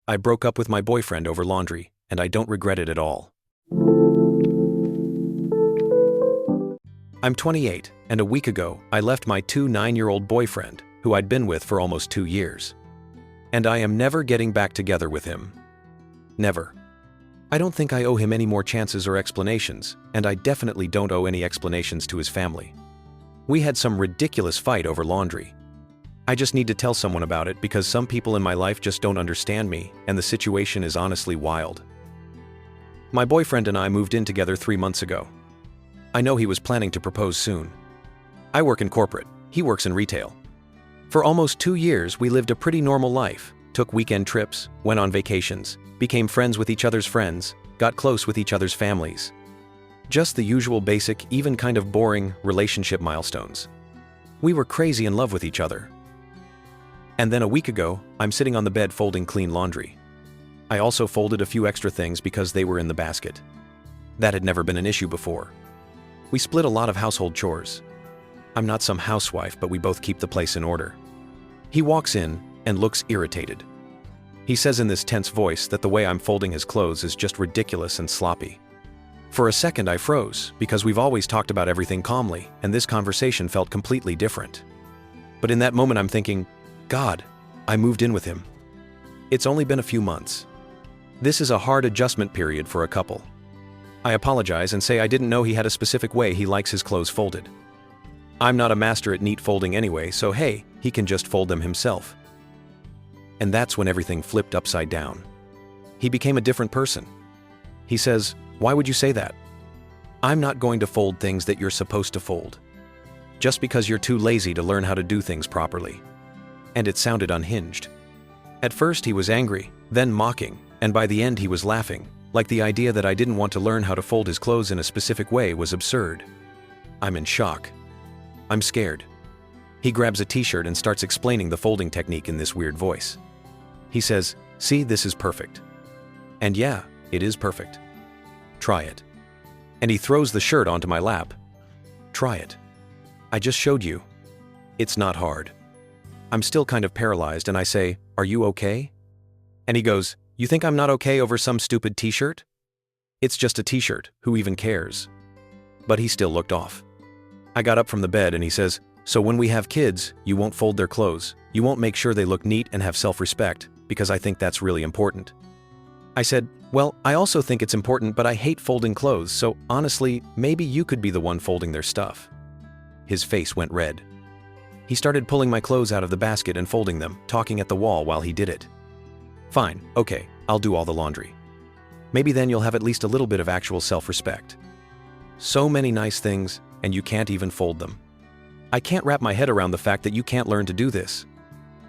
I broke up with my boyfriend over laundry, and I don't regret it at all. I'm 28, and a week ago, I left my 9-year-old boyfriend, who I'd been with for almost 2 years. And I am never getting back together with him. Never. I don't think I owe him any more chances or explanations, and I definitely don't owe any explanations to his family. We had some ridiculous fight over laundry. I just need to tell someone about it because some people in my life just don't understand me, and the situation is honestly wild. My boyfriend and I moved in together 3 months ago. I know he was planning to propose soon. I work in corporate, he works in retail. For almost 2 years, we lived a pretty normal life, took weekend trips, went on vacations, became friends with each other's friends, got close with each other's families. Just the usual basic, even kind of boring, relationship milestones. We were crazy in love with each other. And then a week ago, I'm sitting on the bed folding clean laundry. I also folded a few extra things because they were in the basket. That had never been an issue before. We split a lot of household chores. I'm not some housewife, but we both keep the place in order. He walks in and looks irritated. He says in this tense voice that the way I'm folding his clothes is just ridiculous and sloppy. For a second I froze, because we've always talked about everything calmly, and this conversation felt completely different. But in that moment I'm thinking, God, I moved in with him. It's only been a few months. This is a hard adjustment period for a couple. I apologize and say I didn't know he had a specific way he likes his clothes folded. I'm not a master at neat folding anyway, so hey, he can just fold them himself. And that's when everything flipped upside down. He became a different person. He says, "Why would you say that? I'm not going to fold things that you're supposed to fold. Just because you're too lazy to learn how to do things properly." And it sounded unhinged. At first he was angry, then mocking, and by the end he was laughing, like the idea that I didn't want to learn how to fold his clothes in a specific way was absurd. I'm in shock. I'm scared. He grabs a t-shirt and starts explaining the folding technique in this weird voice. He says, "See, this is perfect." And yeah, it is perfect. Try it. And he throws the shirt onto my lap. Try it. I just showed you. It's not hard. I'm still kind of paralyzed and I say, "Are you okay?" And he goes, "You think I'm not okay over some stupid t-shirt? It's just a t-shirt, who even cares?" But he still looked off. I got up from the bed and he says, "So when we have kids, you won't fold their clothes, you won't make sure they look neat and have self-respect, because I think that's really important." I said, "Well, I also think it's important, but I hate folding clothes, so honestly, maybe you could be the one folding their stuff." His face went red. He started pulling my clothes out of the basket and folding them, talking at the wall while he did it. "Fine, okay, I'll do all the laundry. Maybe then you'll have at least a little bit of actual self-respect. So many nice things, and you can't even fold them. I can't wrap my head around the fact that you can't learn to do this.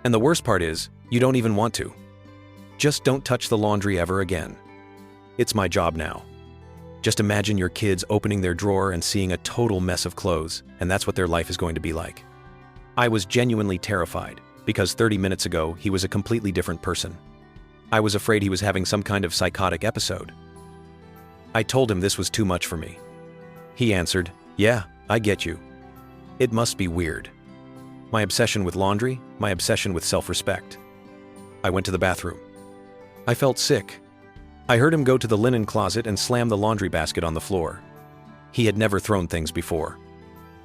And the worst part is, you don't even want to. Just don't touch the laundry ever again. It's my job now. Just imagine your kids opening their drawer and seeing a total mess of clothes, and that's what their life is going to be like." I was genuinely terrified, because 30 minutes ago he was a completely different person. I was afraid he was having some kind of psychotic episode. I told him this was too much for me. He answered, "Yeah, I get you. It must be weird. My obsession with laundry, my obsession with self-respect." I went to the bathroom. I felt sick. I heard him go to the linen closet and slam the laundry basket on the floor. He had never thrown things before.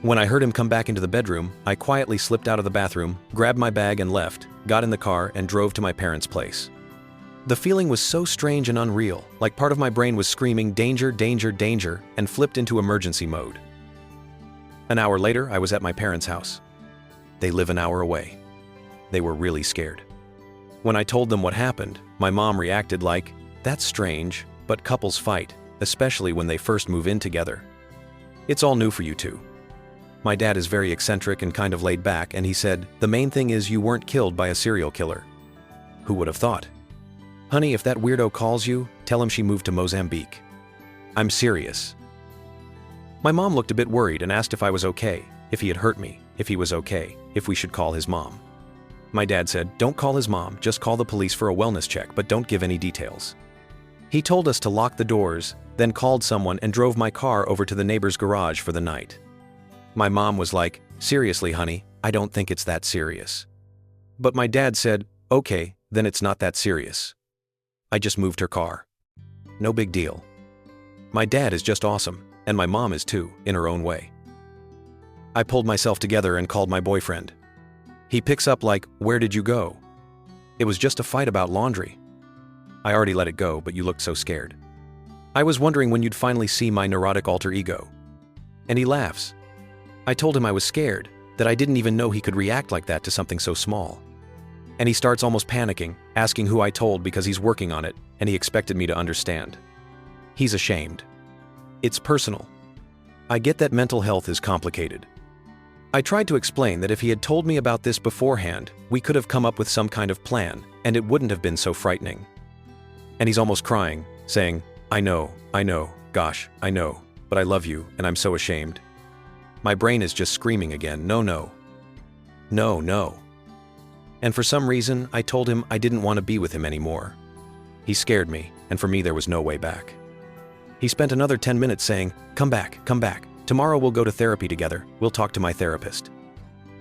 When I heard him come back into the bedroom, I quietly slipped out of the bathroom, grabbed my bag and left, got in the car and drove to my parents' place. The feeling was so strange and unreal, like part of my brain was screaming danger, danger, danger, and flipped into emergency mode. An hour later, I was at my parents' house. They live an hour away. They were really scared. When I told them what happened, my mom reacted like, "That's strange, but couples fight, especially when they first move in together. It's all new for you two." My dad is very eccentric and kind of laid back, and he said, "The main thing is you weren't killed by a serial killer." Who would have thought? "Honey, if that weirdo calls you, tell him she moved to Mozambique. I'm serious." My mom looked a bit worried and asked if I was okay, if he had hurt me, if he was okay, if we should call his mom. My dad said, "Don't call his mom, just call the police for a wellness check, but don't give any details." He told us to lock the doors, then called someone and drove my car over to the neighbor's garage for the night. My mom was like, "Seriously, honey, I don't think it's that serious." But my dad said, "Okay, then it's not that serious." I just moved her car. No big deal. My dad is just awesome, and my mom is too, in her own way. I pulled myself together and called my boyfriend. He picks up like, "Where did you go?" "It was just a fight about laundry." "I already let it go, but you looked so scared. I was wondering when you'd finally see my neurotic alter ego." And he laughs. I told him I was scared, that I didn't even know he could react like that to something so small. And he starts almost panicking, asking who I told because he's working on it, and he expected me to understand. He's ashamed. It's personal. I get that mental health is complicated. I tried to explain that if he had told me about this beforehand, we could have come up with some kind of plan, and it wouldn't have been so frightening. And he's almost crying, saying, I know, gosh, I know, but I love you, and I'm so ashamed." My brain is just screaming again, no. And for some reason, I told him I didn't want to be with him anymore. He scared me, and for me there was no way back. He spent another 10 minutes saying, come back. Tomorrow we'll go to therapy together, we'll talk to my therapist."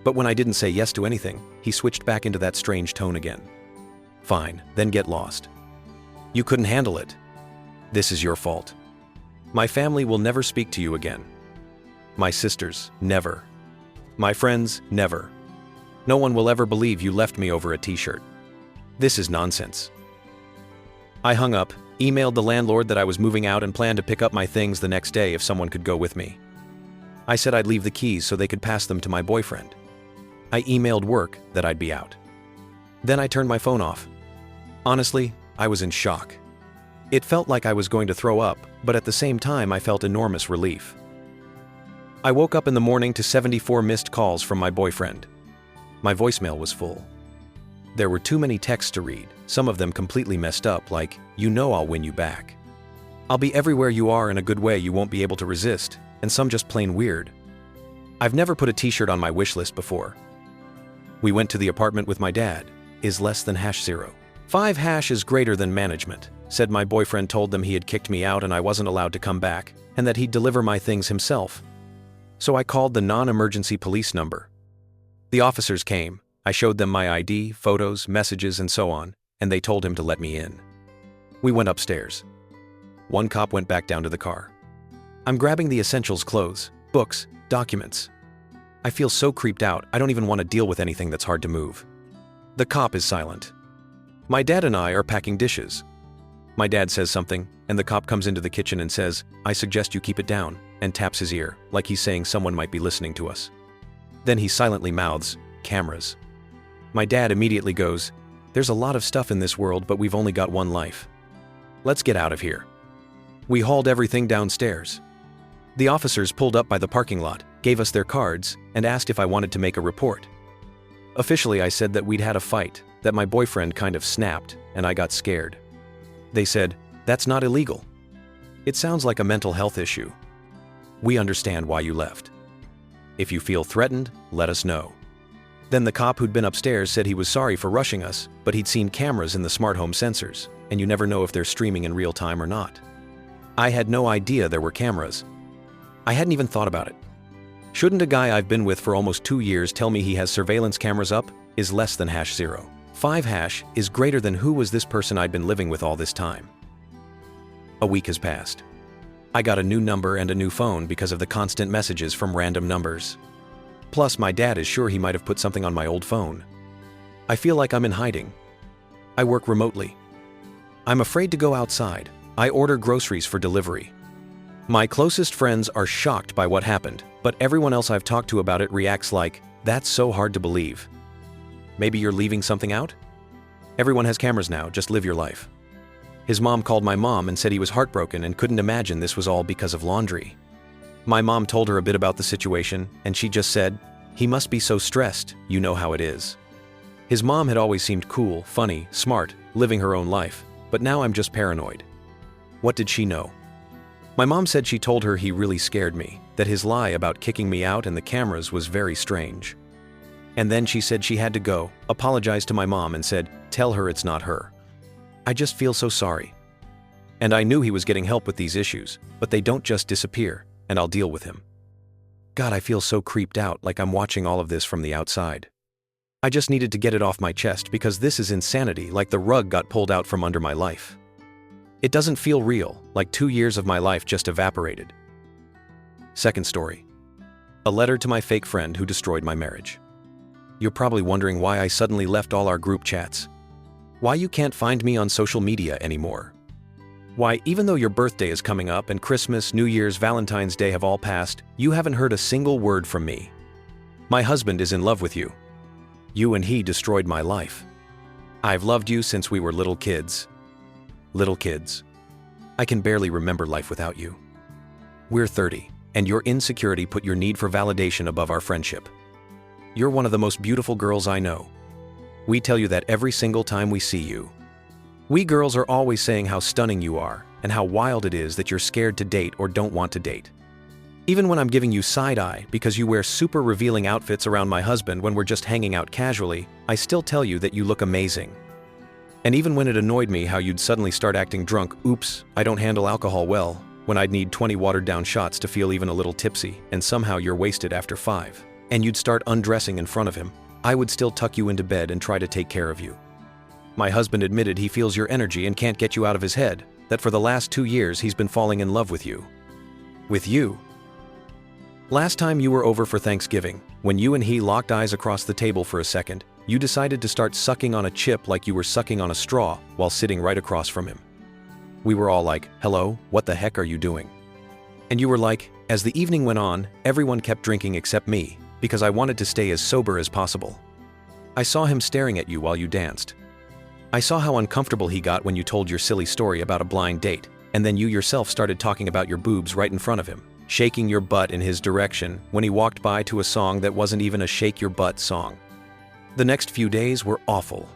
But when I didn't say yes to anything, he switched back into that strange tone again. "Fine, then get lost. You couldn't handle it. This is your fault. My family will never speak to you again. My sisters, never. My friends, never. No one will ever believe you left me over a t-shirt. This is nonsense." I hung up, emailed the landlord that I was moving out and planned to pick up my things the next day if someone could go with me. I said I'd leave the keys so they could pass them to my boyfriend. I emailed work that I'd be out. Then I turned my phone off. Honestly, I was in shock. It felt like I was going to throw up, but at the same time I felt enormous relief. I woke up in the morning to 74 missed calls from my boyfriend. My voicemail was full. There were too many texts to read, some of them completely messed up, like, "You know I'll win you back. I'll be everywhere you are in a good way you won't be able to resist," and some just plain weird. I've never put a t-shirt on my wish list before. We went to the apartment with my dad. Is less than #0. 5 is greater than management, said my boyfriend told them he had kicked me out and I wasn't allowed to come back, and that he'd deliver my things himself. So I called the non-emergency police number. The officers came. I showed them my ID, photos, messages, and so on, and they told him to let me in. We went upstairs. One cop went back down to the car. I'm grabbing the essentials: clothes, books, documents. I feel so creeped out, I don't even want to deal with anything that's hard to move. The cop is silent. My dad and I are packing dishes. My dad says something, and the cop comes into the kitchen and says, "I suggest you keep it down," and taps his ear, like he's saying someone might be listening to us. Then he silently mouths, "Cameras." My dad immediately goes, "There's a lot of stuff in this world, but we've only got one life. Let's get out of here." We hauled everything downstairs. The officers pulled up by the parking lot, gave us their cards, and asked if I wanted to make a report. Officially, I said that we'd had a fight, that my boyfriend kind of snapped, and I got scared. They said, "That's not illegal. It sounds like a mental health issue. We understand why you left. If you feel threatened, let us know." Then the cop who'd been upstairs said he was sorry for rushing us, but he'd seen cameras in the smart home sensors, and you never know if they're streaming in real time or not. I had no idea there were cameras. I hadn't even thought about it. Shouldn't a guy I've been with for almost 2 years tell me he has surveillance cameras up? Is less than #0. 5 is greater than who was this person I'd been living with all this time. A week has passed. I got a new number and a new phone because of the constant messages from random numbers. Plus, my dad is sure he might have put something on my old phone. I feel like I'm in hiding. I work remotely. I'm afraid to go outside. I order groceries for delivery. My closest friends are shocked by what happened, but everyone else I've talked to about it reacts like, "That's so hard to believe. Maybe you're leaving something out? Everyone has cameras now, just live your life." His mom called my mom and said he was heartbroken and couldn't imagine this was all because of laundry. My mom told her a bit about the situation, and she just said, "He must be so stressed, you know how it is." His mom had always seemed cool, funny, smart, living her own life, but now I'm just paranoid. What did she know? My mom said she told her he really scared me, that his lie about kicking me out and the cameras was very strange. And then she said she had to go, apologized to my mom and said, "Tell her it's not her." I just feel so sorry. And I knew he was getting help with these issues, but they don't just disappear, and I'll deal with him. God, I feel so creeped out, like I'm watching all of this from the outside. I just needed to get it off my chest because this is insanity, like the rug got pulled out from under my life. It doesn't feel real, like 2 years of my life just evaporated. Second story. A letter to my fake friend who destroyed my marriage. You're probably wondering why I suddenly left all our group chats. Why you can't find me on social media anymore. Why, even though your birthday is coming up and Christmas, New Year's, Valentine's Day have all passed, you haven't heard a single word from me. My husband is in love with you. You and he destroyed my life. I've loved you since we were little kids. Little kids. I can barely remember life without you. We're 30, and your insecurity put your need for validation above our friendship. You're one of the most beautiful girls I know. We tell you that every single time we see you. We girls are always saying how stunning you are, and how wild it is that you're scared to date or don't want to date. Even when I'm giving you side-eye because you wear super revealing outfits around my husband when we're just hanging out casually, I still tell you that you look amazing. And even when it annoyed me how you'd suddenly start acting drunk, oops, I don't handle alcohol well, when I'd need 20 watered-down shots to feel even a little tipsy, and somehow you're wasted after 5, and you'd start undressing in front of him, I would still tuck you into bed and try to take care of you. My husband admitted he feels your energy and can't get you out of his head, that for the last 2 years he's been falling in love with you. With you? Last time you were over for Thanksgiving, when you and he locked eyes across the table for a second, you decided to start sucking on a chip like you were sucking on a straw while sitting right across from him. We were all like, hello, what the heck are you doing? And you were like, as the evening went on, everyone kept drinking except me, because I wanted to stay as sober as possible. I saw him staring at you while you danced. I saw how uncomfortable he got when you told your silly story about a blind date, and then you yourself started talking about your boobs right in front of him, shaking your butt in his direction when he walked by to a song that wasn't even a shake your butt song. The next few days were awful.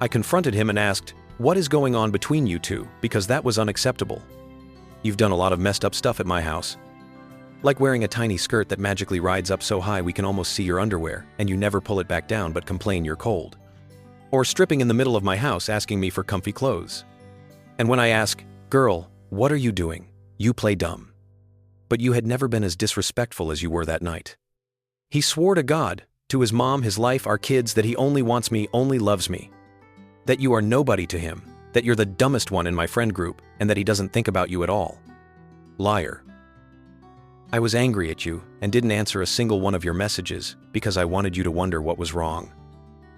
I confronted him and asked, what is going on between you two, because that was unacceptable. You've done a lot of messed up stuff at my house. Like wearing a tiny skirt that magically rides up so high we can almost see your underwear, and you never pull it back down but complain you're cold. Or stripping in the middle of my house asking me for comfy clothes. And when I ask, girl, what are you doing? You play dumb. But you had never been as disrespectful as you were that night. He swore to God, to his mom, his life, our kids, that he only wants me, only loves me. That you are nobody to him, that you're the dumbest one in my friend group, and that he doesn't think about you at all. Liar. I was angry at you and didn't answer a single one of your messages because I wanted you to wonder what was wrong.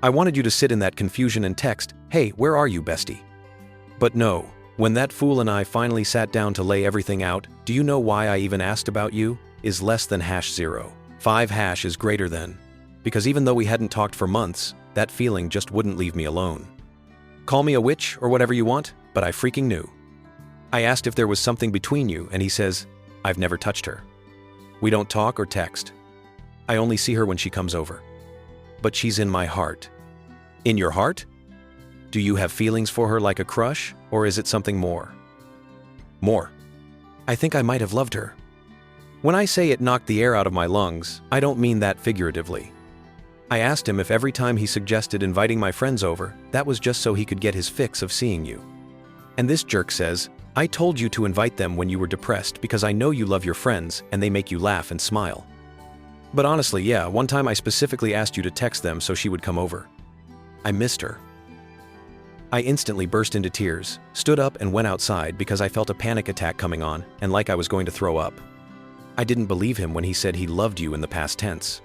I wanted you to sit in that confusion and text, hey, where are you, bestie? But no, when that fool and I finally sat down to lay everything out, do you know why I even asked about you? Is less than #0. 5# is greater than. Because even though we hadn't talked for months, that feeling just wouldn't leave me alone. Call me a witch or whatever you want, but I freaking knew. I asked if there was something between you, and he says, I've never touched her. We don't talk or text. I only see her when she comes over. But she's in my heart. In your heart? Do you have feelings for her like a crush, or is it something more? More. I think I might have loved her. When I say it knocked the air out of my lungs, I don't mean that figuratively. I asked him if every time he suggested inviting my friends over, that was just so he could get his fix of seeing you. And this jerk says, I told you to invite them when you were depressed because I know you love your friends and they make you laugh and smile. But honestly, yeah, one time I specifically asked you to text them so she would come over. I missed her. I instantly burst into tears, stood up and went outside because I felt a panic attack coming on and like I was going to throw up. I didn't believe him when he said he loved you in the past tense.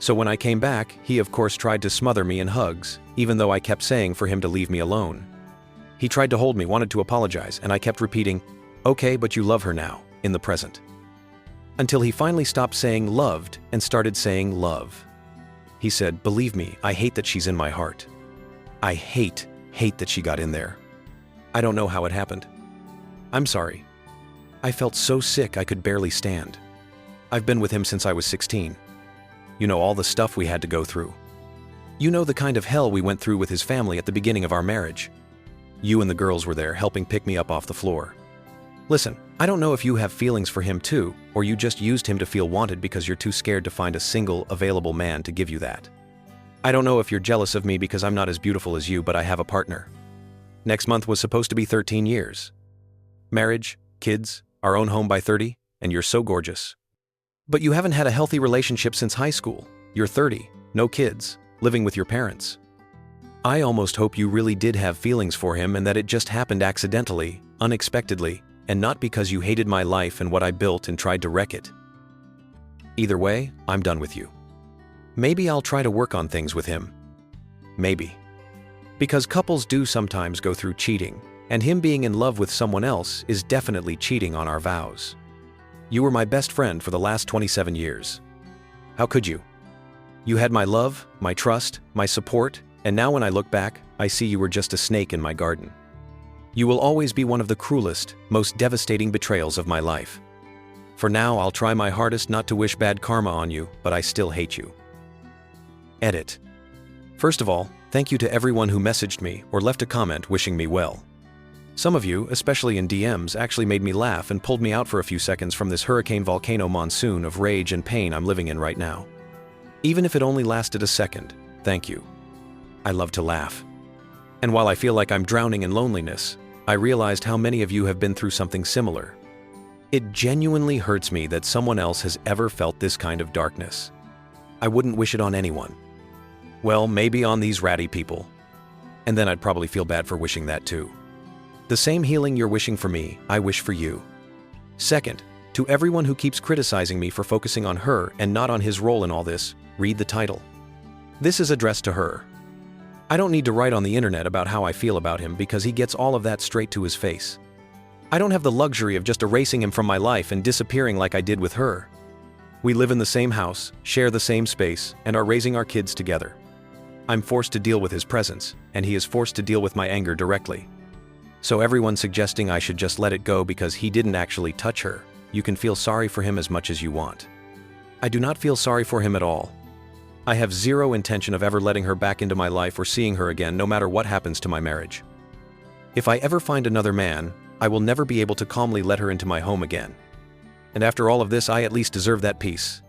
So when I came back, he of course tried to smother me in hugs, even though I kept saying for him to leave me alone. He tried to hold me, wanted to apologize, and I kept repeating, okay, but you love her now, in the present. Until he finally stopped saying loved and started saying love. He said, believe me, I hate that she's in my heart. I hate that she got in there. I don't know how it happened. I'm sorry. I felt so sick I could barely stand. I've been with him since I was 16. You know all the stuff we had to go through. You know the kind of hell we went through with his family at the beginning of our marriage. You and the girls were there helping pick me up off the floor. Listen, I don't know if you have feelings for him too, or you just used him to feel wanted because you're too scared to find a single, available man to give you that. I don't know if you're jealous of me because I'm not as beautiful as you, but I have a partner. Next month was supposed to be 13 years. Marriage, kids, our own home by 30, and you're so gorgeous. But you haven't had a healthy relationship since high school. You're 30, no kids, living with your parents. I almost hope you really did have feelings for him and that it just happened accidentally, unexpectedly, and not because you hated my life and what I built and tried to wreck it. Either way, I'm done with you. Maybe I'll try to work on things with him. Maybe. Because couples do sometimes go through cheating, and him being in love with someone else is definitely cheating on our vows. You were my best friend for the last 27 years. How could you? You had my love, my trust, my support, and now when I look back, I see you were just a snake in my garden. You will always be one of the cruelest, most devastating betrayals of my life. For now, I'll try my hardest not to wish bad karma on you, but I still hate you. Edit. First of all, thank you to everyone who messaged me or left a comment wishing me well. Some of you, especially in DMs, actually made me laugh and pulled me out for a few seconds from this hurricane volcano monsoon of rage and pain I'm living in right now. Even if it only lasted a second, thank you. I love to laugh. And while I feel like I'm drowning in loneliness, I realized how many of you have been through something similar. It genuinely hurts me that someone else has ever felt this kind of darkness. I wouldn't wish it on anyone. Well, maybe on these ratty people. And then I'd probably feel bad for wishing that too. The same healing you're wishing for me, I wish for you. Second, to everyone who keeps criticizing me for focusing on her and not on his role in all this, read the title. This is addressed to her. I don't need to write on the internet about how I feel about him because he gets all of that straight to his face. I don't have the luxury of just erasing him from my life and disappearing like I did with her. We live in the same house, share the same space, and are raising our kids together. I'm forced to deal with his presence, and he is forced to deal with my anger directly. So everyone suggesting I should just let it go because he didn't actually touch her, you can feel sorry for him as much as you want. I do not feel sorry for him at all. I have zero intention of ever letting her back into my life or seeing her again no matter what happens to my marriage. If I ever find another man, I will never be able to calmly let her into my home again. And after all of this, I at least deserve that peace.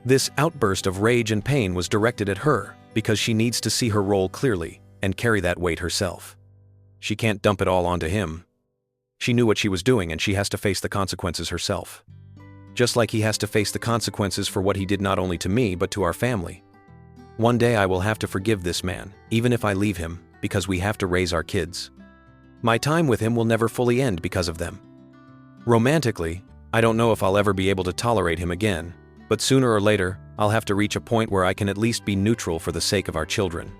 This outburst of rage and pain was directed at her because she needs to see her role clearly and carry that weight herself. She can't dump it all onto him. She knew what she was doing and she has to face the consequences herself. Just like he has to face the consequences for what he did not only to me but to our family. One day I will have to forgive this man, even if I leave him, because we have to raise our kids. My time with him will never fully end because of them. Romantically, I don't know if I'll ever be able to tolerate him again, but sooner or later, I'll have to reach a point where I can at least be neutral for the sake of our children.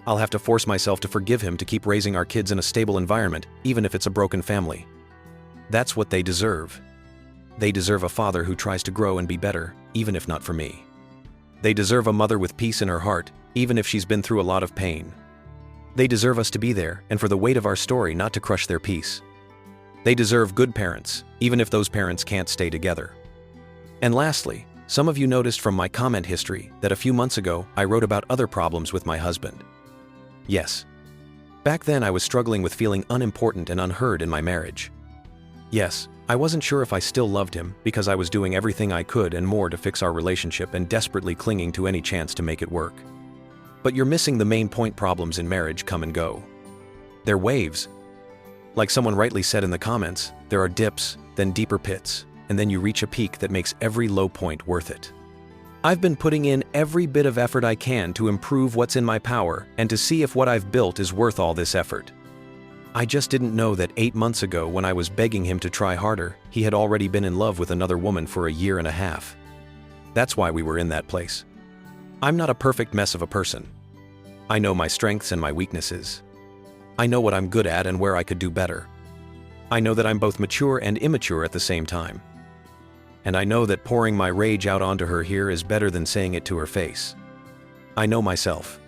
I'll have to force myself to forgive him to keep raising our kids in a stable environment, even if it's a broken family. That's what they deserve. They deserve a father who tries to grow and be better, even if not for me. They deserve a mother with peace in her heart, even if she's been through a lot of pain. They deserve us to be there and for the weight of our story not to crush their peace. They deserve good parents, even if those parents can't stay together. And lastly, some of you noticed from my comment history that a few months ago I wrote about other problems with my husband. Yes. Back then I was struggling with feeling unimportant and unheard in my marriage. Yes, I wasn't sure if I still loved him because I was doing everything I could and more to fix our relationship and desperately clinging to any chance to make it work. But you're missing the main point: problems in marriage come and go. They're waves. Like someone rightly said in the comments, there are dips, then deeper pits, and then you reach a peak that makes every low point worth it. I've been putting in every bit of effort I can to improve what's in my power and to see if what I've built is worth all this effort. I just didn't know that 8 months ago when I was begging him to try harder, he had already been in love with another woman for a year and a half. That's why we were in that place. I'm not a perfect mess of a person. I know my strengths and my weaknesses. I know what I'm good at and where I could do better. I know that I'm both mature and immature at the same time. And I know that pouring my rage out onto her here is better than saying it to her face. I know myself.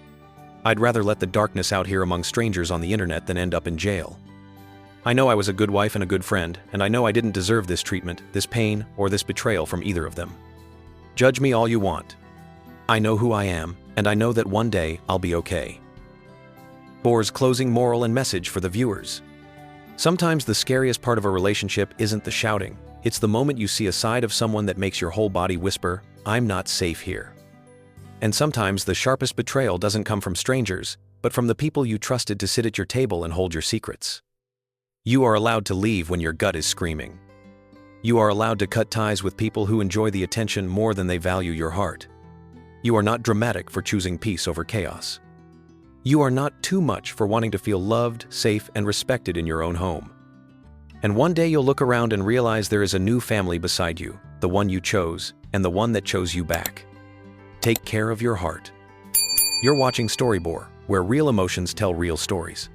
I'd rather let the darkness out here among strangers on the internet than end up in jail. I know I was a good wife and a good friend, and I know I didn't deserve this treatment, this pain, or this betrayal from either of them. Judge me all you want. I know who I am, and I know that one day I'll be okay. Boar's closing moral and message for the viewers. Sometimes the scariest part of a relationship isn't the shouting. It's the moment you see a side of someone that makes your whole body whisper, "I'm not safe here." And sometimes the sharpest betrayal doesn't come from strangers, but from the people you trusted to sit at your table and hold your secrets. You are allowed to leave when your gut is screaming. You are allowed to cut ties with people who enjoy the attention more than they value your heart. You are not dramatic for choosing peace over chaos. You are not too much for wanting to feel loved, safe, and respected in your own home. And one day you'll look around and realize there is a new family beside you, the one you chose, and the one that chose you back. Take care of your heart. You're watching Story Boar, where real emotions tell real stories.